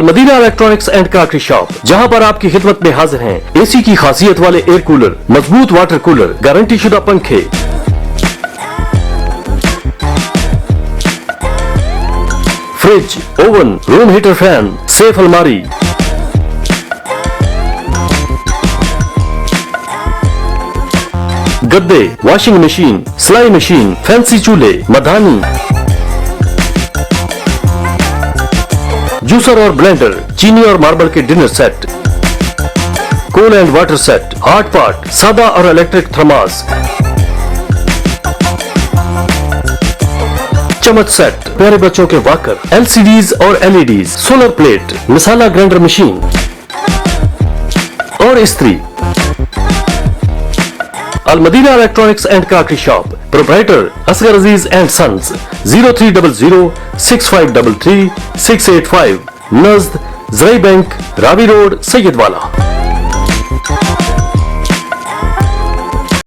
Medina electronics and crockery shop, जहां पर आपकी खिदमत में हाजिर हैं एसी की खासियत वाले एयर कूलर, मजबूत वाटर कूलर, गारंटी शुदा पंखे, fridge, oven, room heater, fan, safe अलमारी, गद्दे, वॉशिंग मशीन, सिलाई मशीन, फैंसी चूल्हे, मधानी, जूसर और ब्लेंडर, चीनी और मार्बल के डिनर सेट, कोल and water set, hot pot, सादा और इलेक्ट्रिक थर्मास, चम्मच सेट, प्यारे बच्चों के वॉकर, एलसीडीज और LEDs, solar plate, masala grinder machine और इस्त्री। Madina electronics and crockery shop, proprietor Asghar Aziz and sons, 03006533 685, नज़द ज़राई बैंक, रावी रोड, सैयदवाला।